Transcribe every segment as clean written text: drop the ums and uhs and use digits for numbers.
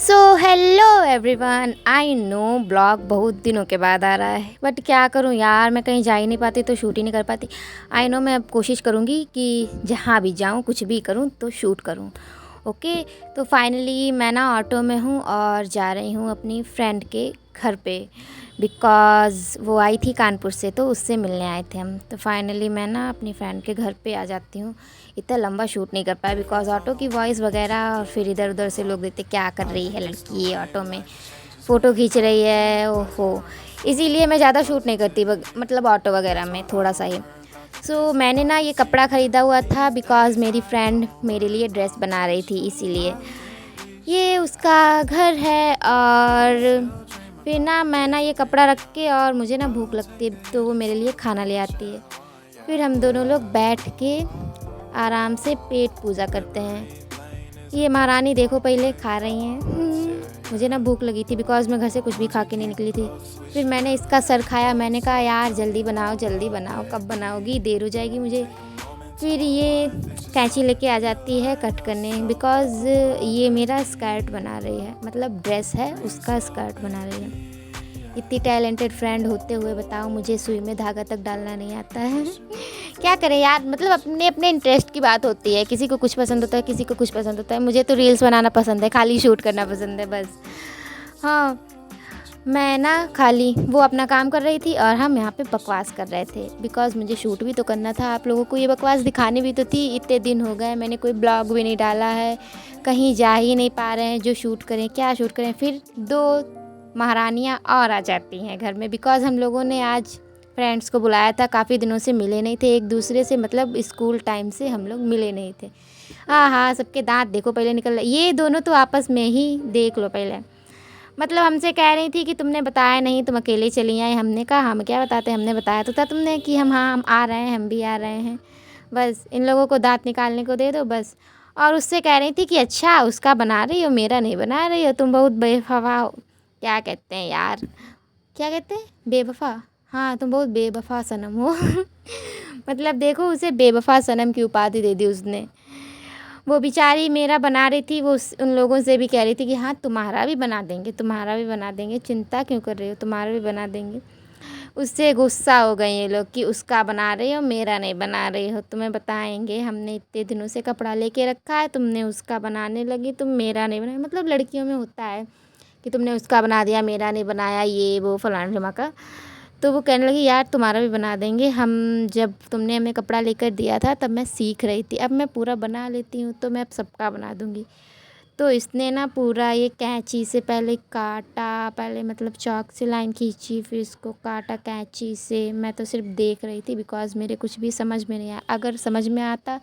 So hello everyone. I know blog बहुत दिनों के बाद आ रहा है, बट क्या करूं यार, मैं कहीं जा ही नहीं पाती तो शूट ही नहीं कर पाती। आई नो मैं अब कोशिश करूंगी कि जहां भी जाऊं कुछ भी करूं तो शूट करूं। ओके। तो फाइनली मैं ना ऑटो में हूं और जा रही हूं अपनी फ्रेंड के घर पे, बिकॉज़ वो आई थी कानपुर से तो उससे मिलने आए थे हम। तो फाइनली मैं ना अपनी फ्रेंड के घर पे आ जाती हूँ। इतना लंबा शूट नहीं कर पाया बिकॉज़ ऑटो की वॉइस वगैरह, और फिर इधर उधर से लोग देखते क्या कर रही है लड़की ये ऑटो में, फ़ोटो खींच रही है, ओहो। इसीलिए मैं ज़्यादा शूट नहीं करती मतलब ऑटो वगैरह में थोड़ा सा ही। मैंने ना ये कपड़ा ख़रीदा हुआ था बिकॉज़ मेरी फ्रेंड मेरे लिए ड्रेस बना रही थी, इसीलिए ये उसका घर है। और फिर ना मैं ना ये कपड़ा रख के, और मुझे ना भूख लगती है तो वो मेरे लिए खाना ले आती है। फिर हम दोनों लोग बैठ के आराम से पेट पूजा करते हैं। ये महारानी देखो पहले खा रही हैं। मुझे ना भूख लगी थी बिकॉज़ मैं घर से कुछ भी खा के नहीं निकली थी। फिर मैंने इसका सर खाया। मैंने कहा यार जल्दी बनाओ, कब बनाओगी, देर हो जाएगी मुझे। फिर ये कैंची लेके आ जाती है कट करने, बिकॉज़ ये मेरा स्कर्ट बना रही है, मतलब ड्रेस है उसका स्कर्ट बना रही है। इतनी टैलेंटेड फ्रेंड होते हुए बताओ मुझे सुई में धागा तक डालना नहीं आता है। क्या करें यार, मतलब अपने अपने इंटरेस्ट की बात होती है। किसी को कुछ पसंद होता है, किसी को कुछ पसंद होता है। मुझे तो रील्स बनाना पसंद है, खाली शूट करना पसंद है बस। हाँ, मैं ना खाली वो अपना काम कर रही थी और हम यहाँ पे बकवास कर रहे थे, बिकॉज़ मुझे शूट भी तो करना था, आप लोगों को ये बकवास दिखानी भी तो थी। इतने दिन हो गए मैंने कोई ब्लॉग भी नहीं डाला है, कहीं जा ही नहीं पा रहे हैं, जो शूट करें क्या शूट करें। फिर 2 महारानियाँ और आ जाती हैं घर में, बिकॉज़ हम लोगों ने आज फ्रेंड्स को बुलाया था। काफ़ी दिनों से मिले नहीं थे एक दूसरे से, मतलब स्कूल टाइम से हम लोग मिले नहीं थे। हाँ, सबके दाँत देखो पहले निकल रहे। ये दोनों तो आपस में ही देख लो पहले, मतलब हमसे कह रही थी कि तुमने बताया नहीं, तुम अकेले चली आई। हमने कहा हम क्या बताते, हमने बताया तो था तुमने कि हम आ रहे हैं, हम भी आ रहे हैं। बस इन लोगों को दाँत निकालने को दे दो बस। और उससे कह रही थी कि अच्छा उसका बना रही हो, मेरा नहीं बना रही हो, तुम बहुत बेवफ़ा हो। क्या कहते हैं यार, क्या कहते हैं, बेवफ़ा। हाँ, तुम बहुत बेवफ़ा सनम हो। मतलब देखो उसे बेवफ़ा सनम की उपाधि दे दी उसने। वो बेचारी मेरा बना रही थी, वो उन लोगों से भी कह रही थी कि हाँ तुम्हारा भी बना देंगे, तुम्हारा भी बना देंगे, चिंता क्यों कर रही हो, तुम्हारा भी बना देंगे। उससे गुस्सा हो गए ये लोग कि उसका बना रही हो, मेरा नहीं बना रही हो। तुम्हें बताएंगे, हमने इतने दिनों से कपड़ा लेके रखा है, तुमने उसका बनाने लगी, तुम मेरा नहीं बनाया। मतलब लड़कियों में होता है कि तुमने उसका बना दिया, मेरा नहीं बनाया, ये वो फलाना ढिमाका। तो वो कहने लगी यार तुम्हारा भी बना देंगे। हम जब तुमने हमें कपड़ा लेकर दिया था तब मैं सीख रही थी, अब मैं पूरा बना लेती हूँ तो मैं अब सबका बना दूँगी। तो इसने ना पूरा ये कैंची से पहले काटा, पहले मतलब चॉक से लाइन खींची, फिर इसको काटा कैंची से। मैं तो सिर्फ देख रही थी बिकॉज़ मेरे कुछ भी समझ में नहीं आया। अगर समझ में आता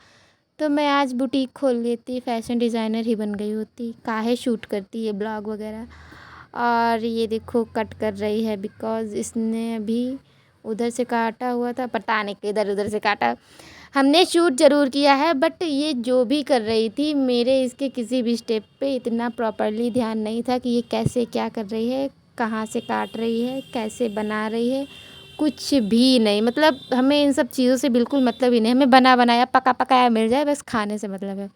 तो मैं आज बुटीक खोल लेती, फैशन डिज़ाइनर ही बन गई होती। काहे शूट करती ये ब्लॉग वगैरह। और ये देखो कट कर रही है बिकॉज़ इसने अभी उधर से काटा हुआ था, पता नहीं किधर उधर से काटा। हमने शूट ज़रूर किया है, बट ये जो भी कर रही थी मेरे इसके किसी भी स्टेप पे इतना प्रॉपर्ली ध्यान नहीं था कि ये कैसे क्या कर रही है, कहाँ से काट रही है, कैसे बना रही है, कुछ भी नहीं। मतलब हमें इन सब चीज़ों से बिल्कुल मतलब ही नहीं, हमें बना बनाया पका पकाया मिल जाए बस, खाने से मतलब है।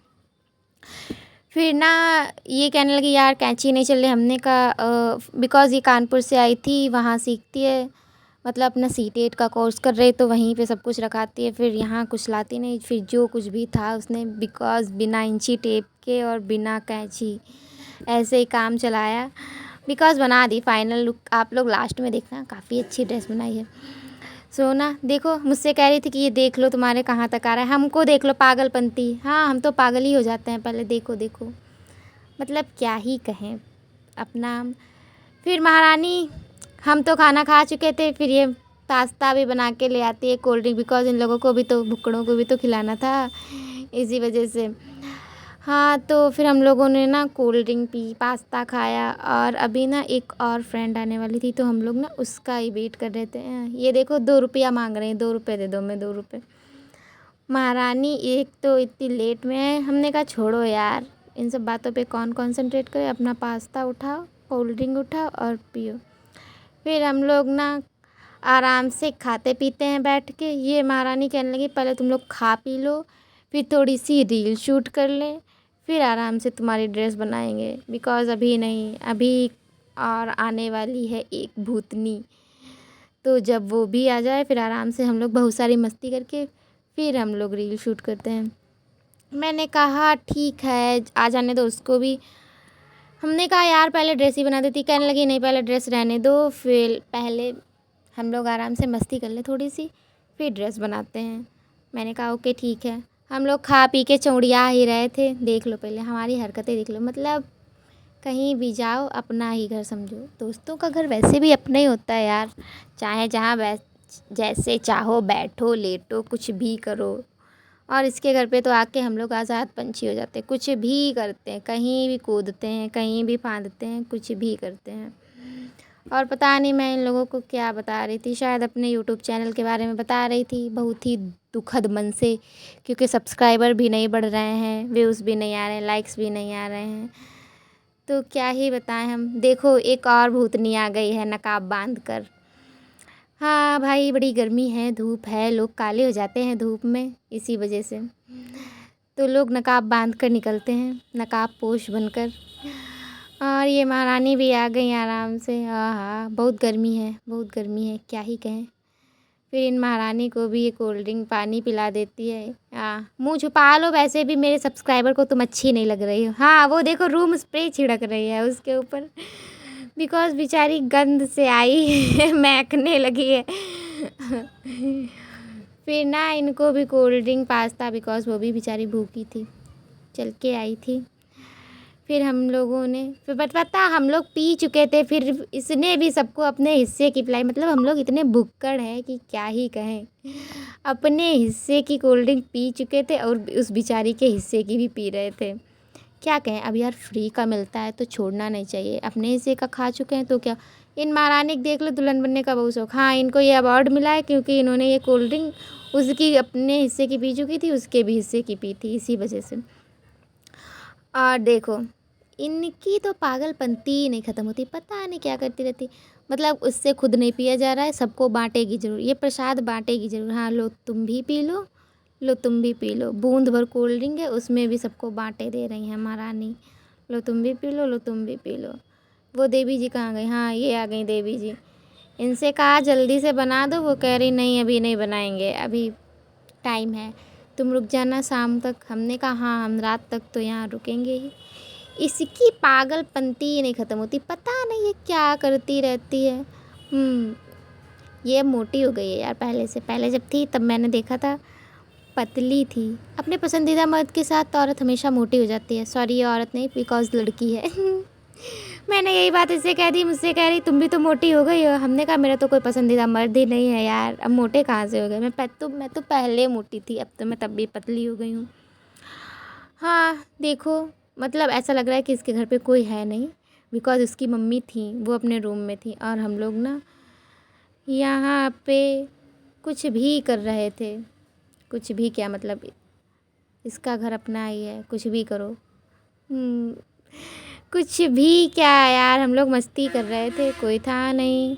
फिर ना ये कहने लगी यार कैंची नहीं चल रही। हमने कहा बिकॉज़ ये कानपुर से आई थी, वहाँ सीखती है, मतलब अपना सीटेट का कोर्स कर रही, तो वहीं पे सब कुछ रखाती है। फिर यहाँ कुछ लाती नहीं। फिर जो कुछ भी था उसने बिकॉज़ बिना इंची टेप के और बिना कैंची ऐसे ही काम चलाया, बिकॉज़ बना दी। फाइनल लुक आप लोग लास्ट में देखना, काफ़ी अच्छी ड्रेस बनाई है। ना देखो मुझसे कह रही थी कि ये देख लो तुम्हारे कहाँ तक आ रहा है, हमको देख लो पागलपंती। हाँ, हम तो पागल ही हो जाते हैं पहले देखो देखो, मतलब क्या ही कहें अपना। फिर महारानी, हम तो खाना खा चुके थे, फिर ये पास्ता भी बना के ले आती है, कोल्ड ड्रिंक, बिकॉज़ इन लोगों को भी तो, भुक्कड़ों को भी तो खिलाना था, इसी वजह से। हाँ, तो फिर हम लोगों ने ना कोल्ड ड्रिंक पी, पास्ता खाया, और अभी ना एक और फ्रेंड आने वाली थी तो हम लोग ना उसका ही वेट कर रहे थे। ये देखो 2 रुपया मांग रहे हैं, 2 रुपये दे दो, मैं 2 रुपये। महारानी एक तो इतनी लेट में है, हमने कहा छोड़ो यार, इन सब बातों पे कौन कंसंट्रेट करे, अपना पास्ता उठाओ, कोल्ड ड्रिंक उठाओ और पियो। फिर हम लोग ना आराम से खाते पीते हैं बैठ के। ये महारानी कहने लगी पहले तुम लोग खा पी लो, फिर थोड़ी सी रील शूट कर लें, फिर आराम से तुम्हारी ड्रेस बनाएंगे। बिकॉज़ अभी नहीं, अभी और आने वाली है एक भूतनी, तो जब वो भी आ जाए फिर आराम से हम लोग बहुत सारी मस्ती करके फिर हम लोग रील शूट करते हैं। मैंने कहा ठीक है, आ जाने दो उसको भी। हमने कहा यार पहले ड्रेस ही बना देती, कहने लगी नहीं पहले ड्रेस रहने दो, फिर पहले हम लोग आराम से मस्ती कर ले थोड़ी सी, फिर ड्रेस बनाते हैं। मैंने कहा ओके ठीक है। हम लोग खा पी के चौड़िया ही रहे थे। देख लो पहले हमारी हरकतें देख लो, मतलब कहीं भी जाओ अपना ही घर समझो। दोस्तों का घर वैसे भी अपना ही होता है यार, चाहे जहाँ जैसे चाहो बैठो लेटो कुछ भी करो। और इसके घर पे तो आके हम लोग आज़ाद पंछी हो जाते हैं, कुछ भी करते हैं, कहीं भी कूदते हैं, कहीं भी फांदते हैं, कुछ भी करते हैं। और पता नहीं मैं इन लोगों को क्या बता रही थी, शायद अपने यूट्यूब चैनल के बारे में बता रही थी, बहुत ही दुखद मन से, क्योंकि सब्सक्राइबर भी नहीं बढ़ रहे हैं, व्यूज़ भी नहीं आ रहे हैं, लाइक्स भी नहीं आ रहे हैं, तो क्या ही बताएं हम। देखो एक और भूतनी आ गई है नकाब बांध कर। हाँ भाई बड़ी गर्मी है, धूप है, लोग काले हो जाते हैं धूप में इसी वजह से, तो लोग नकाब बांध कर निकलते हैं, नकाब पोश बनकर। और ये महारानी भी आ गई आराम से। हाँ बहुत गर्मी है, बहुत गर्मी है, क्या ही कहें। फिर इन महारानी को भी ये कोल्ड ड्रिंक पानी पिला देती है। मुंह छुपा लो, वैसे भी मेरे सब्सक्राइबर को तुम अच्छी नहीं लग रही हो। हाँ वो देखो रूम स्प्रे छिड़क रही है उसके ऊपर, बिकॉज़ बेचारी गंद से आई है महकने लगी है। फिर ना इनको भी कोल्ड ड्रिंक पास्ता, बिकॉज़ वो भी बेचारी भूखी थी, चल के आई थी। फिर हम लोगों ने फिर पता हम लोग पी चुके थे, फिर इसने भी सबको अपने हिस्से की पिलाई। मतलब हम लोग इतने भुक्कड़ हैं कि क्या ही कहें, अपने हिस्से की कोल्ड ड्रिंक पी चुके थे और उस बेचारी के हिस्से की भी पी रहे थे। क्या कहें, अब यार फ्री का मिलता है तो छोड़ना नहीं चाहिए, अपने हिस्से का खा चुके हैं तो क्या। इन महारानी को देख लो, दुल्हन बनने का बहुत शौक। हाँ इनको ये अवार्ड मिला है क्योंकि इन्होंने ये कोल्ड ड्रिंक उसकी अपने हिस्से की पी चुकी थी, उसके भी हिस्से की पी थी, इसी वजह से। और देखो इनकी तो पागलपंती ही नहीं ख़त्म होती, पता नहीं क्या करती रहती। मतलब उससे खुद नहीं पिया जा रहा है, सबको बांटेगी ज़रूर, ये प्रसाद बांटेगी ज़रूर। हाँ लो तुम भी पी लो, लो तुम भी पी लो, बूंद भर कोल्ड ड्रिंक है उसमें भी सबको बांटे दे रही हैं महारानी। लो तुम भी पी लो, लो तुम भी पी लो। वो देवी जी कहाँ गई? हाँ ये आ गई देवी जी। इनसे कहा जल्दी से बना दो, वो कह रही नहीं अभी नहीं बनाएंगे, अभी टाइम है, तुम रुक जाना शाम तक। हमने कहा हाँ हम रात तक तो यहाँ रुकेंगे ही। इसकी पागलपंती ही नहीं ख़त्म होती, पता नहीं ये क्या करती रहती है। ये अब मोटी हो गई है यार पहले से, पहले जब थी तब मैंने देखा था पतली थी। अपने पसंदीदा मर्द के साथ तो औरत हमेशा मोटी हो जाती है। सॉरी ये औरत नहीं, बिकॉज़ लड़की है। मैंने यही बात इससे कह दी, मुझसे कह रही तुम भी तो मोटी हो गई हो। हमने कहा मेरा तो कोई पसंदीदा मर्द ही नहीं है यार, अब मोटे कहाँ से हो गए। मैं तो पहले मोटी थी, अब तो मैं तब भी पतली हो गई हूँ। हाँ देखो मतलब ऐसा लग रहा है कि इसके घर पे कोई है नहीं, बिकॉज़ उसकी मम्मी थी वो अपने रूम में थी और हम लोग ना यहाँ पे कुछ भी कर रहे थे। कुछ भी क्या मतलब, इसका घर अपना ही है, कुछ भी करो। कुछ भी क्या यार, हम लोग मस्ती कर रहे थे, कोई था नहीं।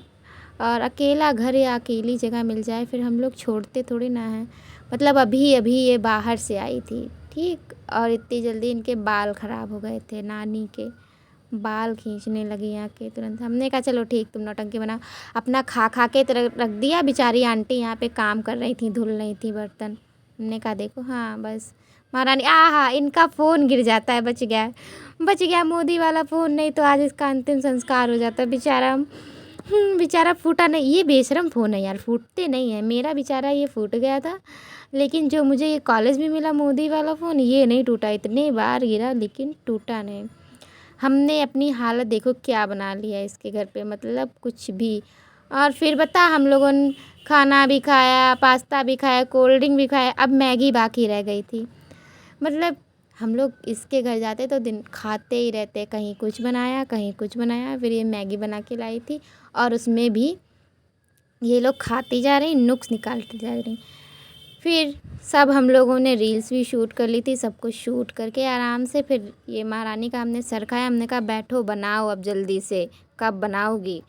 और अकेला घर या अकेली जगह मिल जाए फिर हम लोग छोड़ते थोड़ी ना हैं। मतलब अभी अभी ये बाहर से आई थी ठीक, और इतनी जल्दी इनके बाल ख़राब हो गए थे, नानी के बाल खींचने लगी आके तुरंत। हमने कहा चलो ठीक तुम नौटंकी बनाओ, अपना खा खा के रख दिया। बेचारी आंटी यहाँ पे काम कर रही थी, धुल रही थी बर्तन। हमने कहा देखो हाँ बस महारानी। हाँ इनका फ़ोन गिर जाता है, बच गया, बच गया मोदी वाला फ़ोन, नहीं तो आज इसका अंतिम संस्कार हो जाता बेचारा। बेचारा फूटा नहीं, ये बेशरम फ़ोन है यार, फूटते नहीं है। मेरा बेचारा ये फूट गया था, लेकिन जो मुझे ये कॉलेज में मिला मोदी वाला फ़ोन ये नहीं टूटा, इतने बार गिरा लेकिन टूटा नहीं। हमने अपनी हालत देखो क्या बना लिया इसके घर पे, मतलब कुछ भी। और फिर बता हम लोगों ने खाना भी खाया, पास्ता भी खाया, कोल्ड ड्रिंक भी खाया, अब मैगी बाकी रह गई थी। मतलब हम लोग इसके घर जाते तो दिन खाते ही रहते, कहीं कुछ बनाया कहीं कुछ बनाया। फिर ये मैगी बना के लाई थी और उसमें भी ये लोग खाती जा रही, नुक्स निकालती जा रही। फिर सब हम लोगों ने रील्स भी शूट कर ली थी, सब कुछ शूट करके आराम से फिर ये महारानी का हमने सर खाया। हमने कहा बैठो बनाओ अब जल्दी से, कब बनाओगी।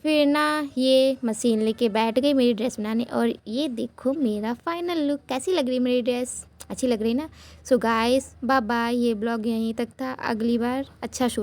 फिर ना ये मशीन लेके बैठ गई मेरी ड्रेस बनाने, और ये देखो मेरा फाइनल लुक, कैसी लग रही है मेरी ड्रेस। अच्छी लग रही ना। सो गाइस बाय बाय, ये ब्लॉग यहीं तक था। अगली बार अच्छा शूट